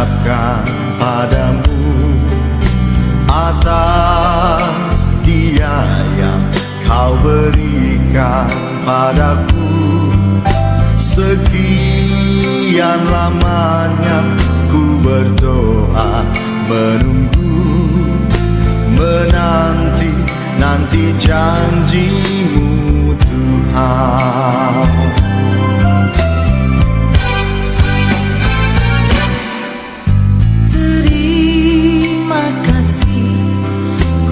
ucapkan padamu atas dia yang kau berikan padaku. Sekian lamanya ku berdoa, menunggu, menanti janjimu Tuhan. Terima kasih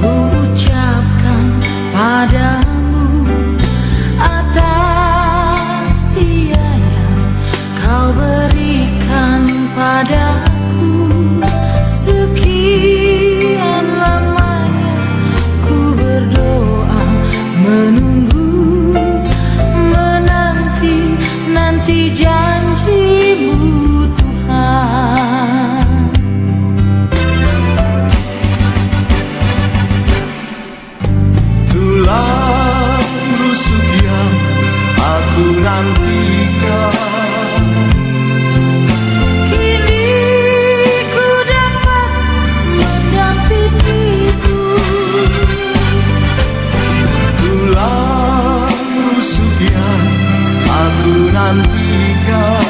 ku ucapkan padamu atas dia yang kau berikan padaku. Sekian lamanya ku berdoa, menunggu, menanti janjimu Tuhan. Tulang rusuk yang aku nantikan, Kini ku dapat mendampingimu. tulang rusuk yang aku nantikan.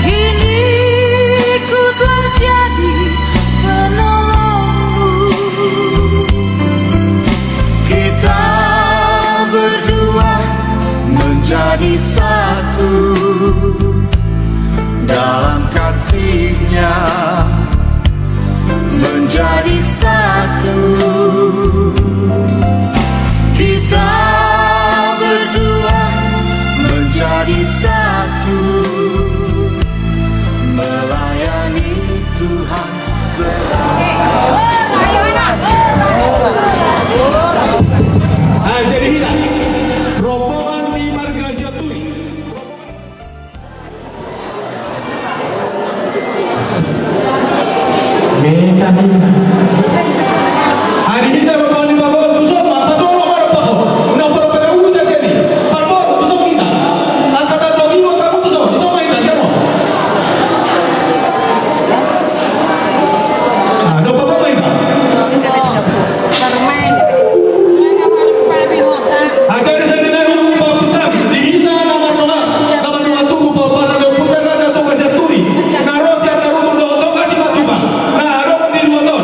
Kini ku telah jadi penolongmu. Kita berdua menjadi satu dalam kasih-Nya, menjadi satu. Kita berdua menjadi satu, melayani Tuhan selalu. Jadi kita rombongan di Marga Jatui. Hari kita rombongan di Bapak Tusuk, Bapak Tolong Bapak Bapak. Unang para pada udah jadi. Parbo tusuk kita. Angkatan bagi wa kamu tusuk. Tusuk kita siapa? Ada apa kita? Ajar saya dengan rumah putra di kita nomor tunggu para putra raja tu kasih turi. Naros ya taruh do kasih batu ba. Nah arok di dua ton.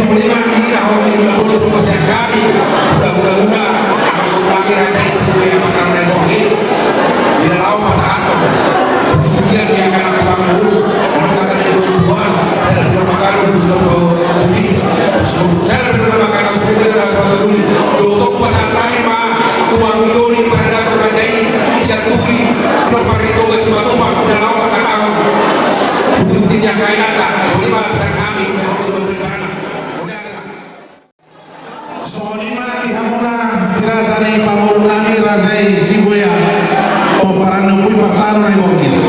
boleh mana kira orang ini dulu semua kami mudah-mudahan kami raja semua yang makan dari bumi di dalam pasal kemudian dia akan bangun orang makan di Tuhan saya sudah makan sudah budi saya sudah makan sudah budi untuk pasal tani mah tuang ini pada raja ini syaturi nomor itu sesuatu mah dalam tahun budi yang kaya ada boleh pasal kami Soalnya di hamuna sirazani pamurunani razai sibuya pemparan pun pertaruh di bawah kita.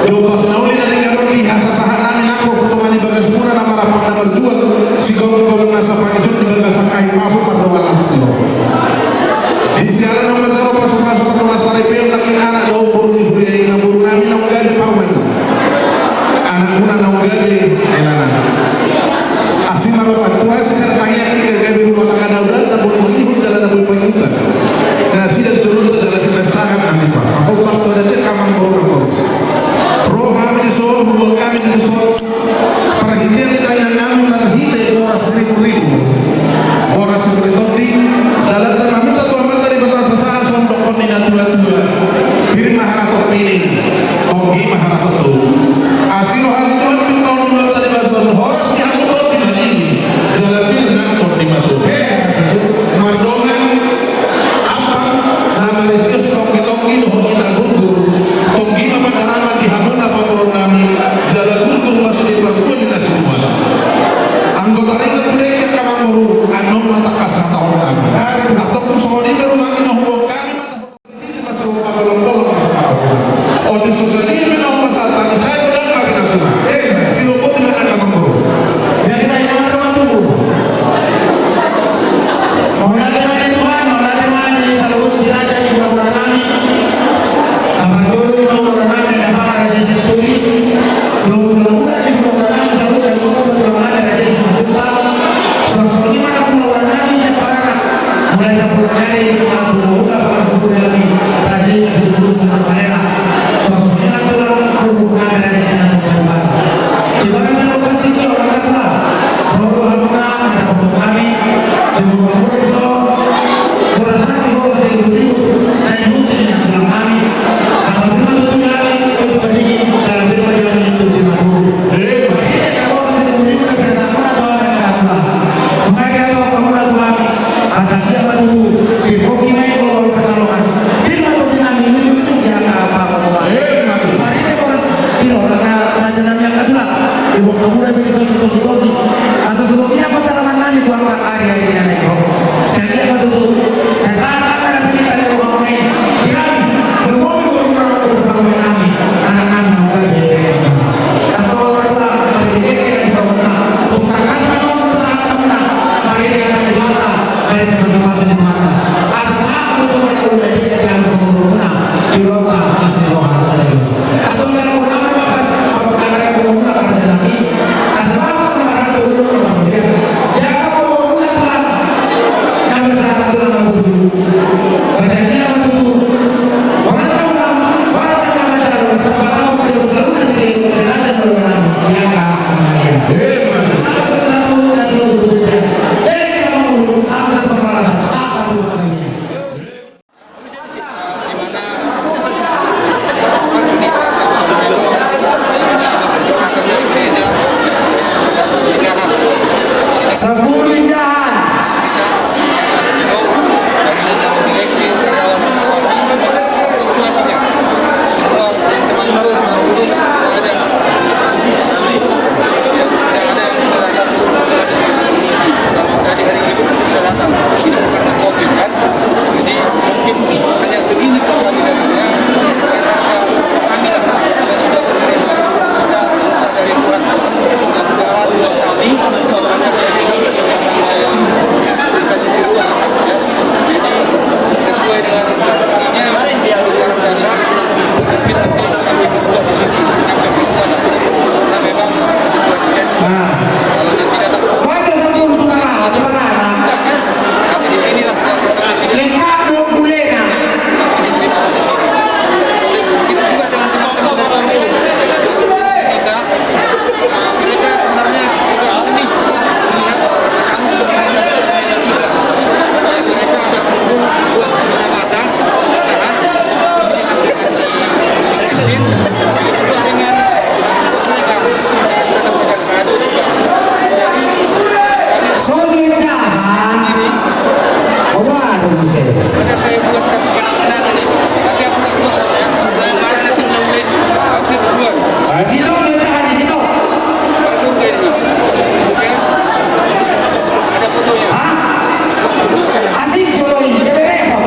Yo pas nauli dari karuni hasa sahat nami nako kutumani bagas muna nama rapat nama berjual si kau nasa pakisun di bagas sakai mafu perdoa lastilo. Di siaran nama taruh pasuk perdoa saripeo nakin anak do buru di buri ngaburu nami nang gade parmen. Anak muna nang gade enanan. Asima bapak tua saya tanya ke rumah tangga daudah dan boleh menghibur jalan dan boleh penghutan. Nah sih dan turun ke jalan sebesaran nanti pak. Aku tak tahu ada kamang baru. Roh kami di Solo, rumah kami di Solo. Perhatian ditanya kami narhite orang 1.000. Orang 1.000 dalam tanah minta tuan dari batas sasaran sondok koningan tua-tua. Diri maharatot pilih, onggi maharatot tu. Asilo hal itu tahun 2 tadi bahasa horas yang jalan dengan koordinat Madonna apa nama Yesus tonggi kita gugur tonggi apa nama di hamun apa koronami jalan gugur masuk di perguruan kita semua anggota ringan mereka kamar muru anom mata kasar tahun kami atau pun soal ini rumah kita hubung kami mata sini masuk rumah kolom-kolom oh di susah ini menang masalah tani saya udah makin nasional si lupa di mana kamar muru ya kita yang mana kamar muru Maulana Tuhan, Maulana di Salud Ciraca di Pulau Nami. Apa dulu Pulau Nami apa raja Situri? Pulau di Pulau Nami Salud dan Pulau Nami raja Situri. Sosok mana Pulau Nami sekarang? Mulai Pulau Nami itu Pulau Nami raja Situri sama Panera. Sosok mana Pulau Nami raja Situri. Kita kan selalu pasti orang kata Pulau Nami ada Pulau Nami di Pulau tunggu saya. Ada saya buat kenang-kenangan nih. Tapi aku nggak keluar sebenarnya. Saya marah nanti mulai aku sih berdua. Situ kita di situ. Baru kayak ini. Oke. Ada fotonya. Asik joloi, dia repot.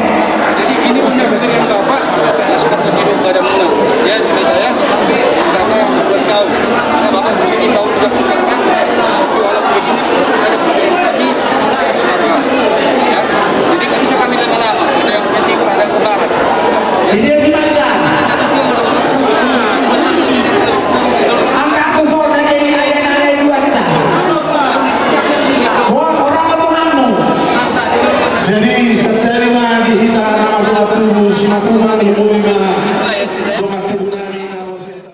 Jadi ini punya dengan bapak. Nasihat hidup pada menang. Ya cerita ya. Pertama buat tahu. Karena bapak di sini tahu juga kan. Jualan begini ada pemberian kami. Ya. Jadi nggak bisa kami lama-lama. Ada yang ke timur, ada yang ke barat. Ini si Macan. Angka aku soal dari ayah-ayah dua kita. Wah, orang omonganmu. Jadi seterima dihita nama dua tubuh simatuman ibu bima. Dua tubuh nami naroseta.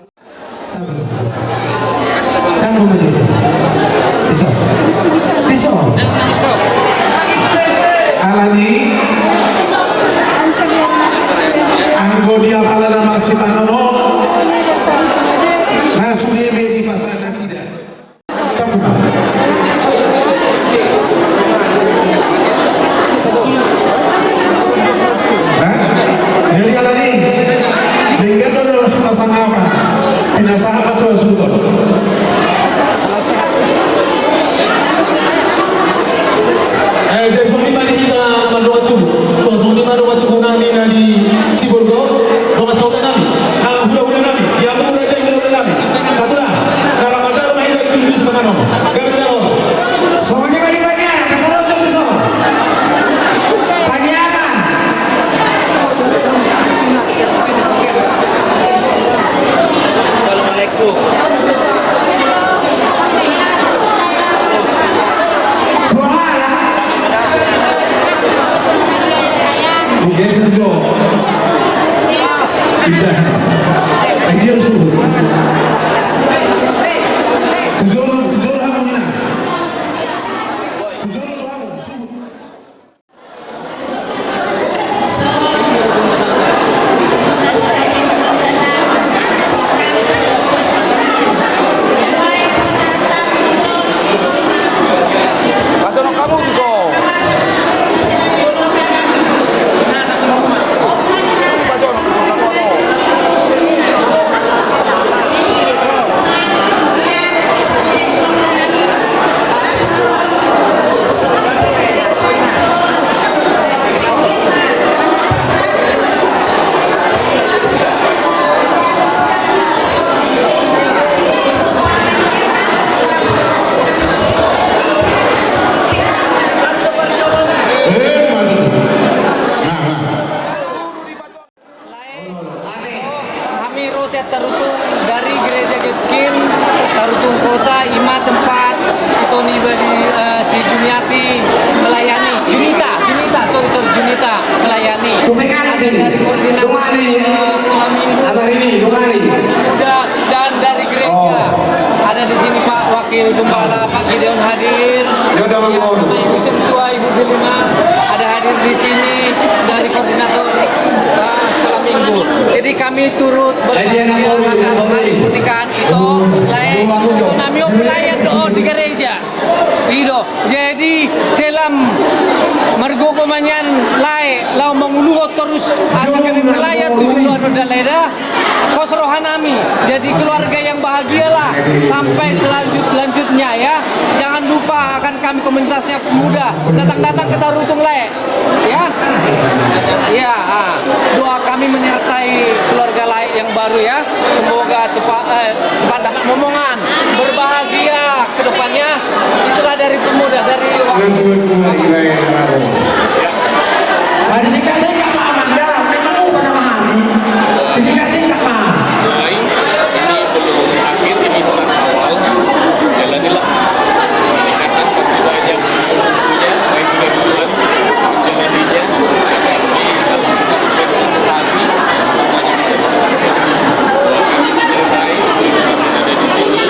Kamu maju. Bisa. Bisa. Alani. Anggo dia pala nama Sipanono. Nasudia di pasar nasida. Kamu. Jadi Alani, dengan dulu sudah sangapan. Pinasahan atau sudah. Jadi sumi mani kita manduatu, so sumi manduatu nami nadi Ciborgo, rumah saudara nami, nah hula nami, ya mau raja hula nami, katulah, nah Ramadan rumah kita itu di sebelah nama, kami jawab. Semuanya banyak, kesalahan untuk bisa. Panjangan. Assalamualaikum. Yes, Sergio. Tidak. Dia suruh. Tujuh kamu ini. Tujuh kamu suruh. Pasono kamu juga. Kami Roset Tarutung dari Gereja Getkin Tarutung Kota Ima tempat itu nih di si Juniati melayani Junita melayani dari koordinasi setelah minggu dan dari gereja ada di sini Pak Wakil Gembala Pak Gideon hadir, Ibu Sentua Ibu Delima ada hadir di sini dari koordinator setelah minggu. Jadi kami turut pernikahan itu nami pelayan doa di gereja. Ido. Jadi selam mergo pemanyan lae lau menguluh terus agar melayat dulu anu daleda kosrohan nami. Jadi keluarga yang bahagialah sampai selanjutnya ya. Jangan lupa akan kami komunitasnya pemuda datang ke Tarutung lae. Ya. Ya, doa kami menyertai keluarga lain yang baru ya. Semoga cepat dapat momongan, berbahagia ke depannya. Itulah dari pemuda dari Disingkat-singkat Pak Amanda, memang bukan nama kami. Disingkat-singkat Pak. Ini belum akhir, ini start awal. Jalanilah peningkatan pasti banyak punya. Saya sudah duluan menjalaninya. Pasti kalau kita bersatu hati, semuanya bisa diselesaikan. Kami menyertai, kami ada di sini.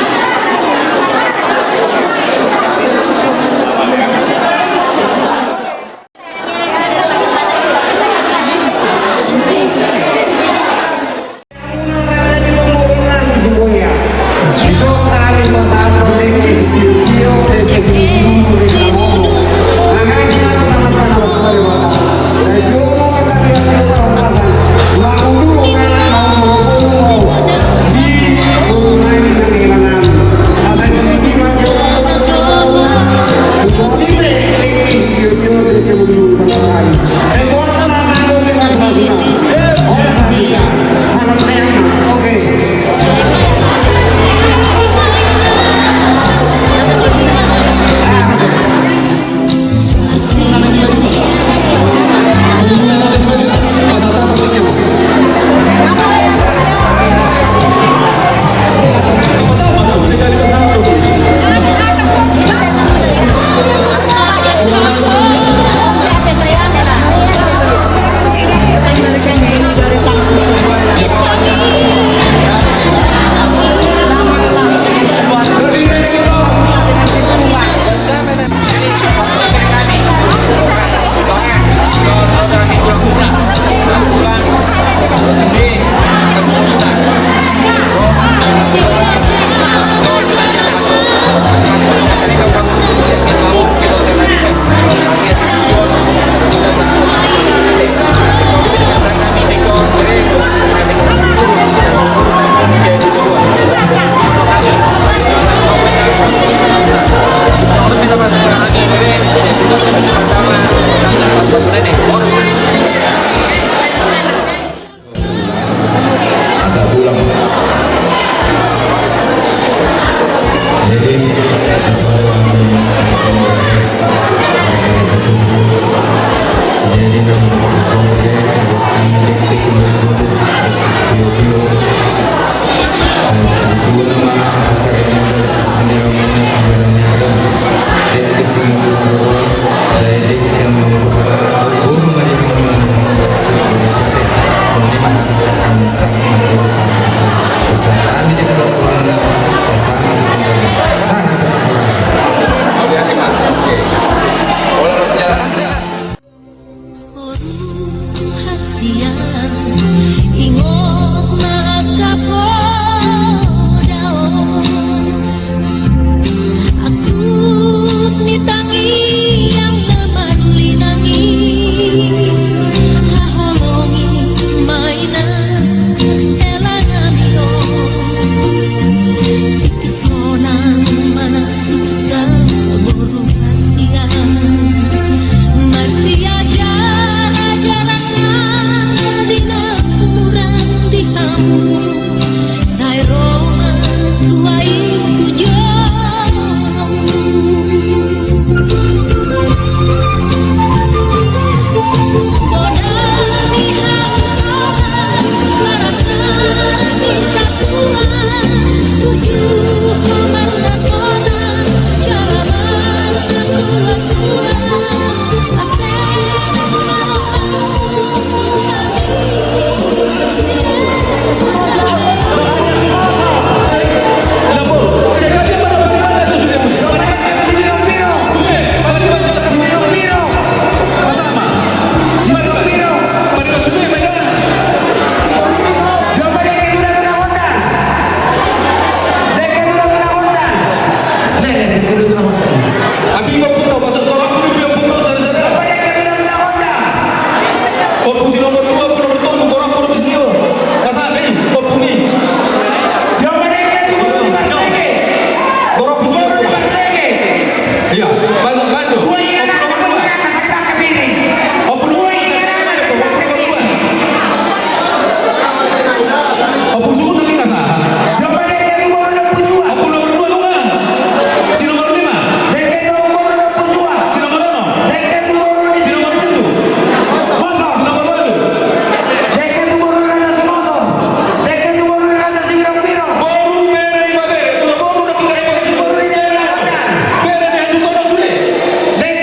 Dek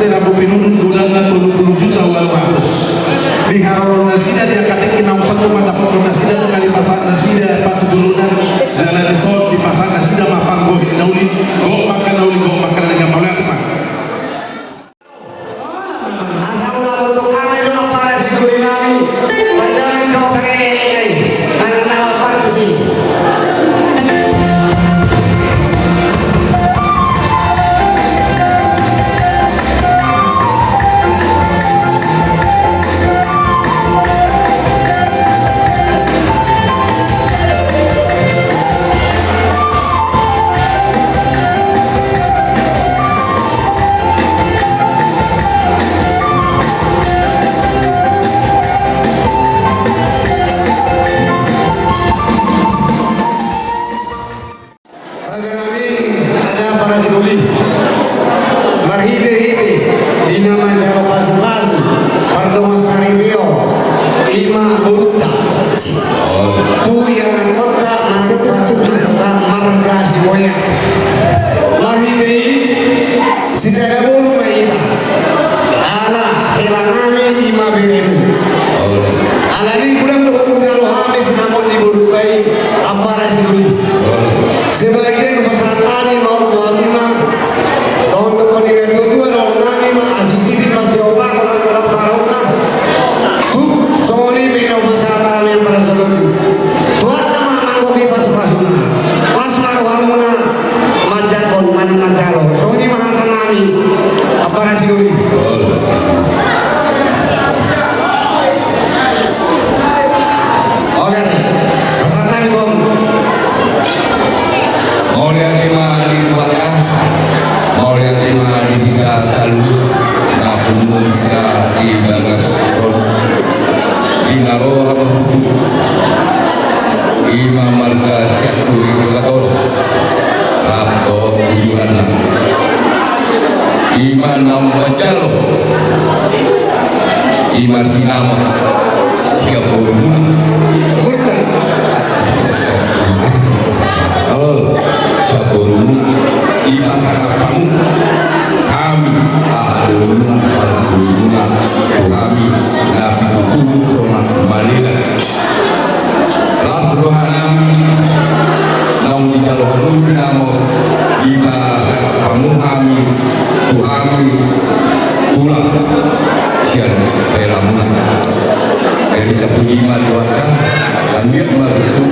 Rabu Pinun bulan 20 juta uang 100 di Haron Nasida dia katik kinau satu mendapat Nasida dengan di pasar Nasida Patu Julunan Jalan Resort di pasar Nasida Mapang Goh Nauli Goh makan dengan Maulana Teman. Sebagian peserta ini mau tuannya tahun depan ini dua orang ini mah asisten masih obat orang parahnya tuh soalnya bina masalah yang pada sebelum tuan nama anggoki pas-pasuna pas marwamuna majat kon mana calo soalnya mah kanami apa nasi dulu. Oke, peserta ini bom. Mau lihat lima di belakang, mau lihat lima di tiga salu, napun kita di bagas di naroh imam marga siap turi berkator, rapo tujuan iman nam penjalo, iman sinama siap berguna, Saburuna iman kakapang kami ahluna ahluna kami nabi kudu sona malila lasrohanami nong di jalohan sinamo iman kakapang kami pulang sian pelamuna dari tak lima tuaka ambil marutu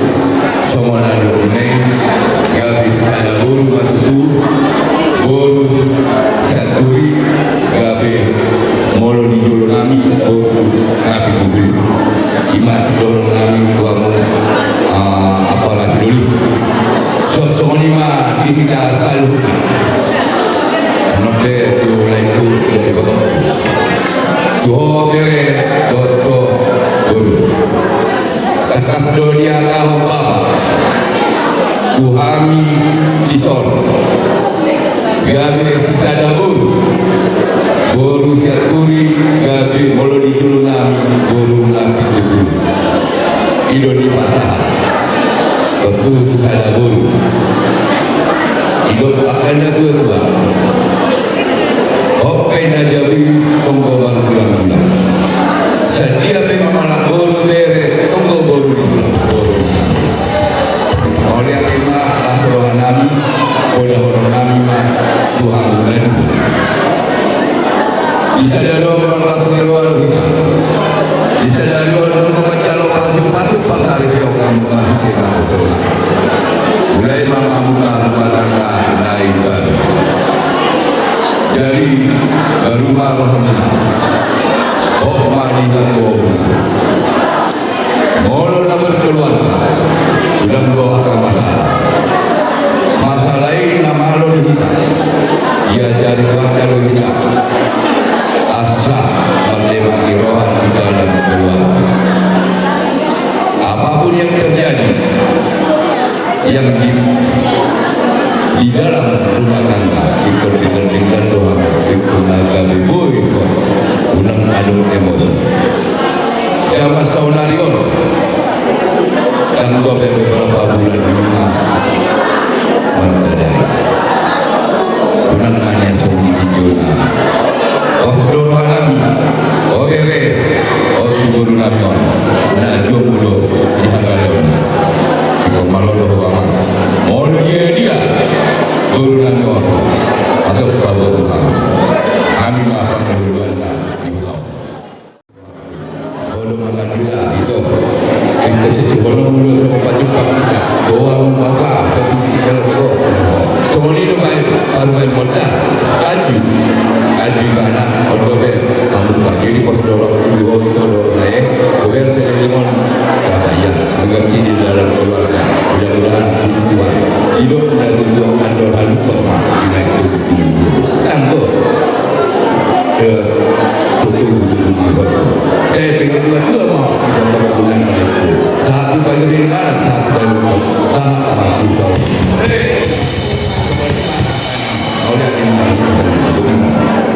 semua nado ini ya bisa ada guru marutu guru saturi gabe molo di jolo nami guru nabi kubul imat dorong nami kamu apalagi dulu so lima kita selalu note mulai ku dari batok tuh bere doto guru atas dunia kahumpa kuhami disol gabe sisa dabur guru siaturi gabe molo di julunami guru nabi kubur idoni pasah tentu sisa dabur idon akan dua oke najabi tonggoman bulan-bulan sedia memang anak guru bere tonggo guru di bulan oleh lima asrohan nami pada orang nami mah Tuhan bulan bisa dari orang asrohan kita bisa dari orang membaca pasif pasal yang kamu kita mulai mengamuka rumah naik baru dari rumah Rahmanah oh mani ganggu molo na berkeluarga udah doakan masalah ini nama lo kita ia jadi wakil kita asa mendemaki rohan di dalam keluarga apapun yang terjadi yang di dalam rumah tangga ikut dengan doa ikut agama boy unang adung emosi jama saunarion dan beberapa bulan ini mantadai unang hanya sunyi hijau gober namun pagi ini pas dorong di bawah itu dorong naik gober saya dengan kata ya mengerti di dalam keluarga mudah-mudahan itu kuat hidup dan tujuan andor aduk bapak naik itu tanto saya pengen berdua mau kita berbulan itu satu kali di kanan satu kali sahab aku salah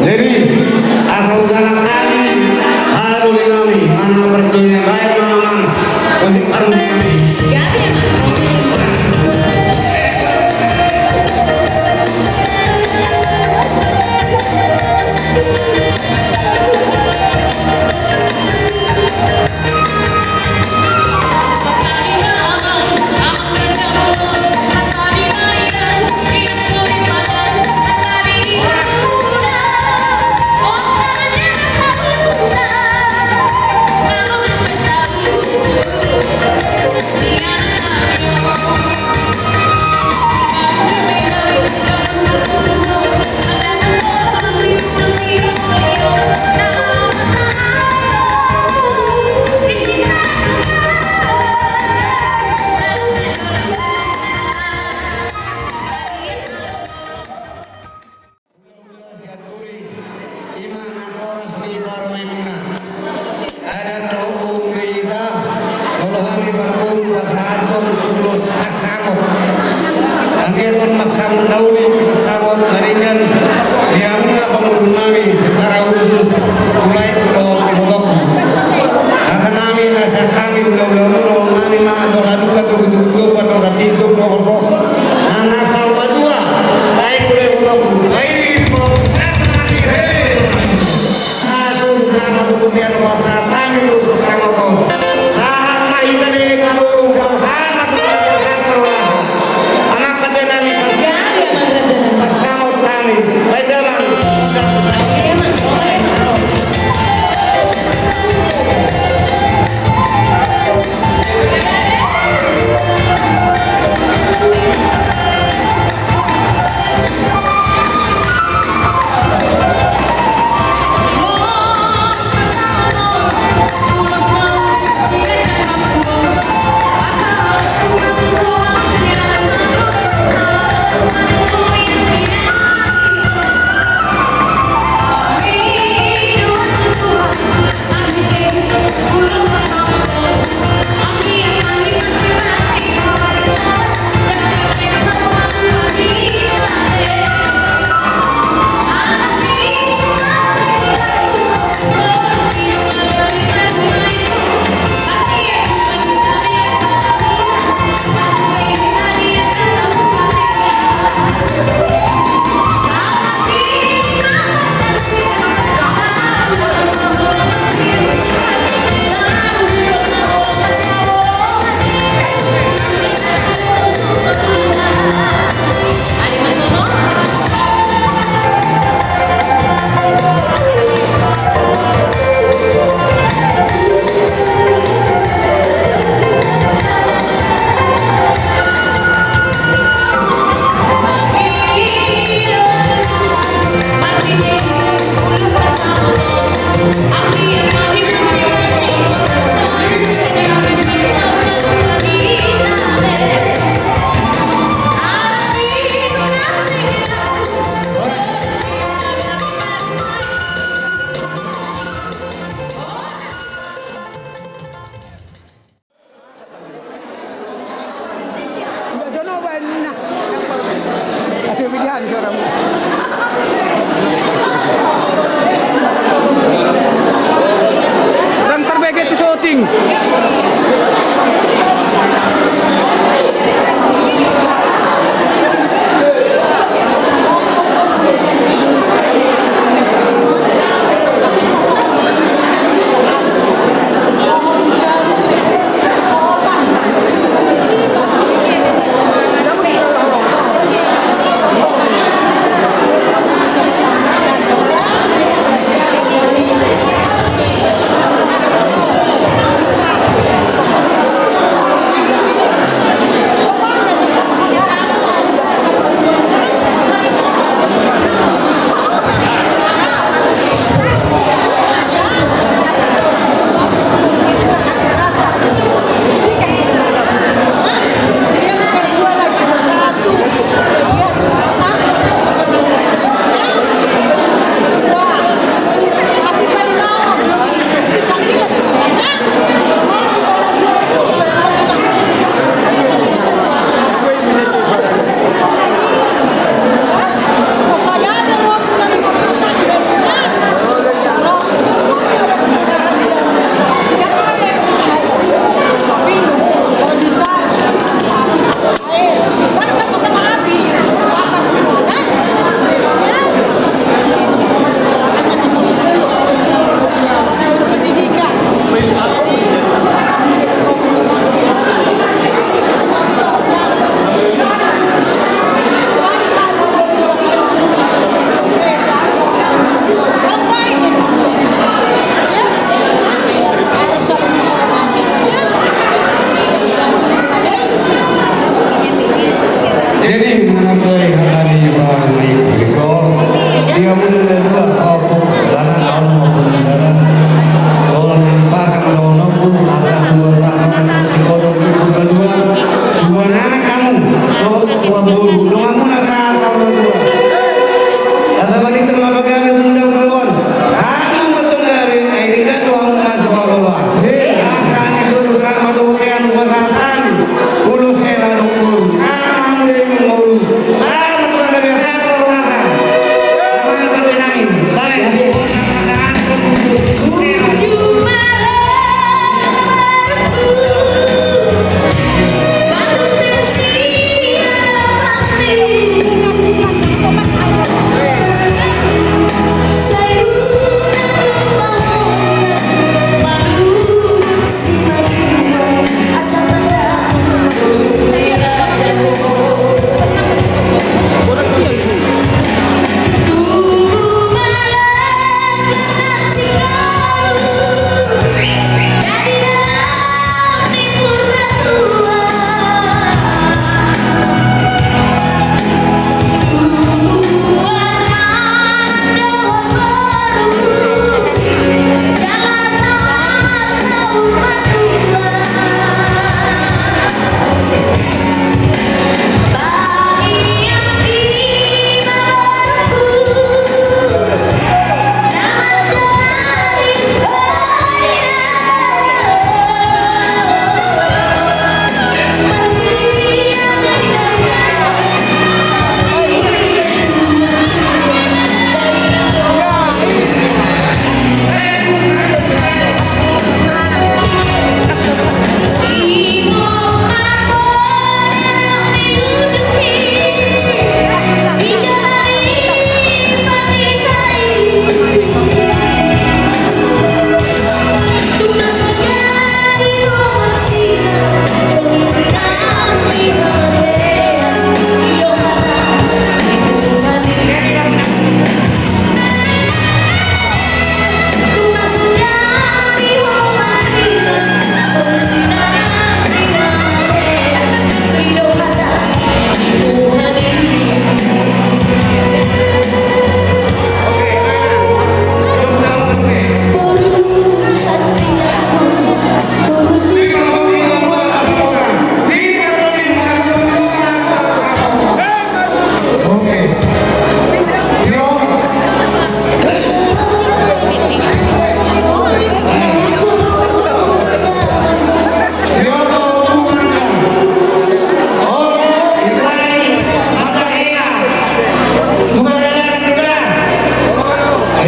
Jadi asal usaha kami harus kami mana perjuangan baik memang masih harus kami. Oke, Mak.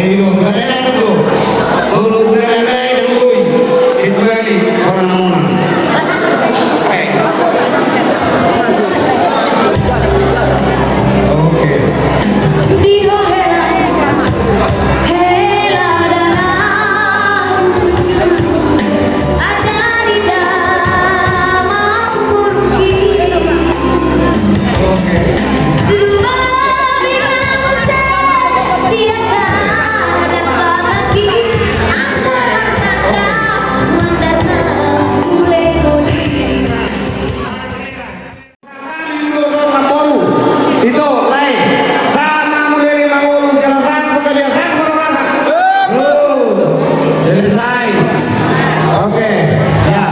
Ayo, kalian dulu. Bulu bulan dan kui. Kecuali orang orang. Oke. Diho hela danang lucu ajari damang burki Oke. dua bilang usai dia kadang lagi asal kata mandarna boleh bodi Itu lain. Sana mulai mengulung jalan pekerjaan berapa? Selesai. Oke. Ya.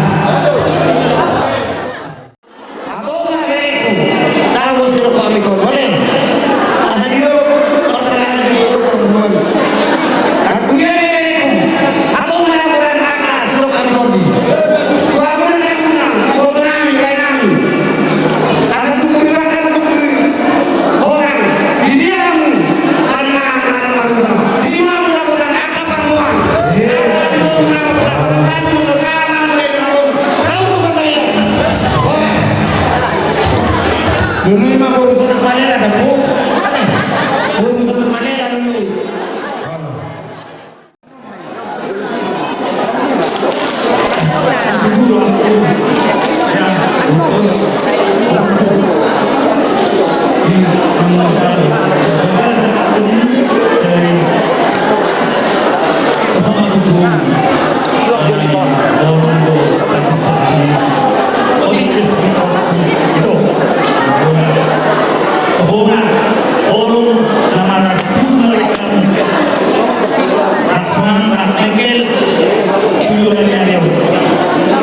Atau nggak begitu? Tahu suruh kami kau boleh? Asal dulu orderan dulu perempuan. Aku dia begitu. Atau mana bulan angka suruh kami kau di. Kau bulan angka, kau tenang, kain kami. Asal tu berikan untuk orang di diam anak-anak manusia semua melakukan angka perempuan melakukan sama mulai satu pertanyaan dulu mah urusan panela ada bu urusan panela dulu dulu aku ya untuk di mengatakan bagasan dari Muhammad Tuhan dari orang itu kaciptaan oleh itu bahwa orang nama itu mereka aksan akmegel tujuan yang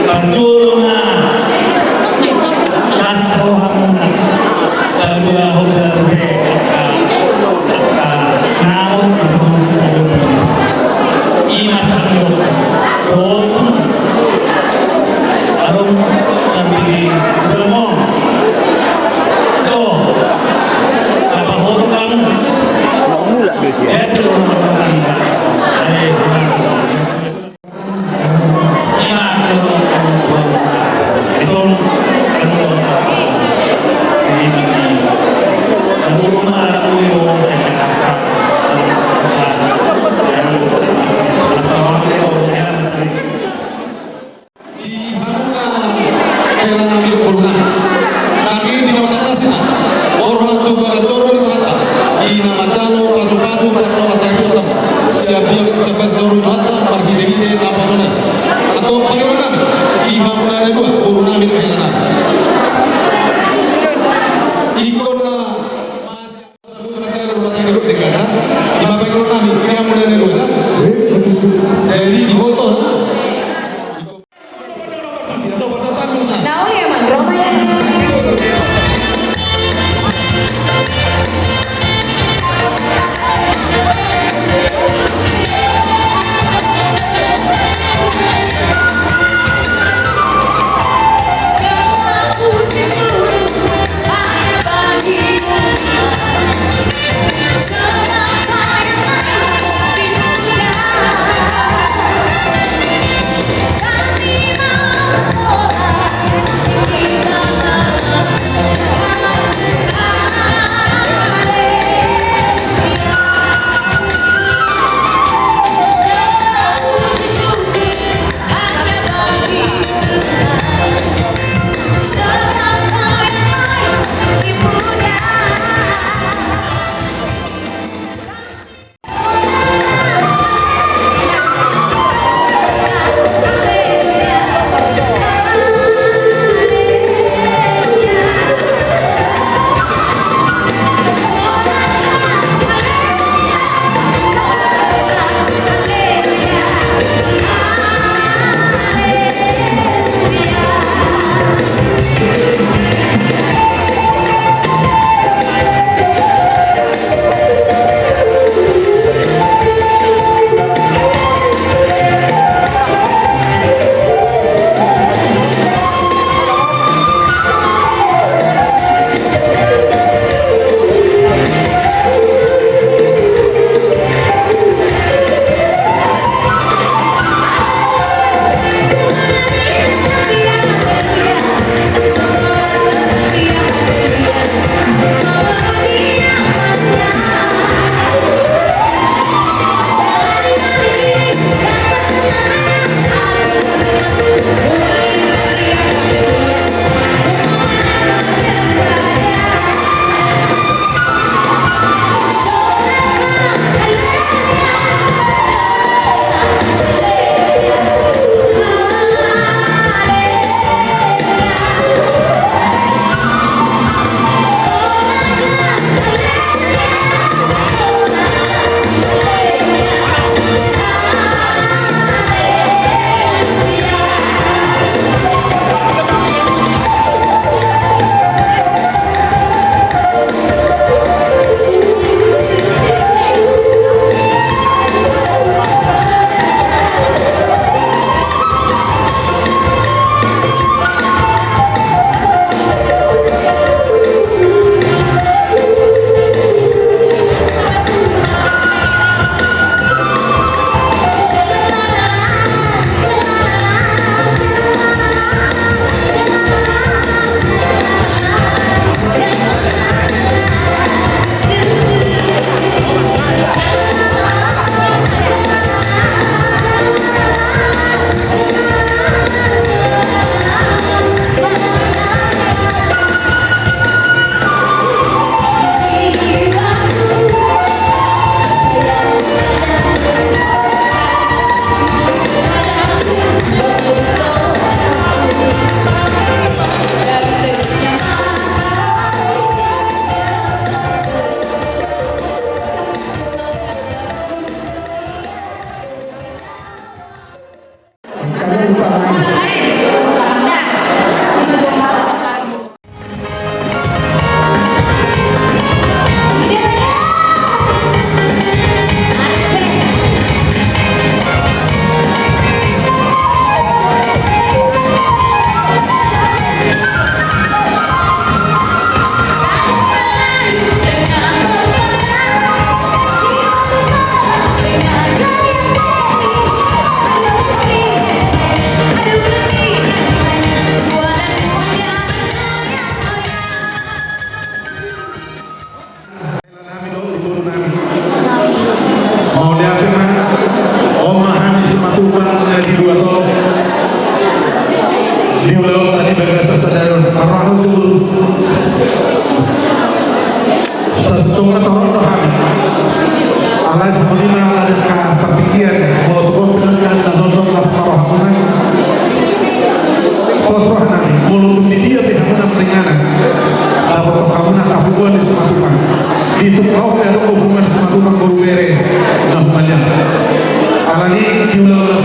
perjuangan asohamuna dua hoba senamut berfungsi saja imas amiro soalnya arum terbagi beromong to apa hoto kamu ya itu ada imas ison Di Hamuna kailan namin kurna. Lagi di Namatakasin, orang tu bagatoro di Mahata. Di Namacano pasuk-pasuk atau asal kota. Siap toro di Mahata, pergi dehide apa zona. Atau bagaimana namin? Di Hamuna ada dua, kurun namin kailan namin. Ikon na masih sabu negara rumah tangga hidup negara. Di bagaimana namin? Di Hamuna ada dua. Jadi di foto. Nauli emang Roma ya. diulang-ulang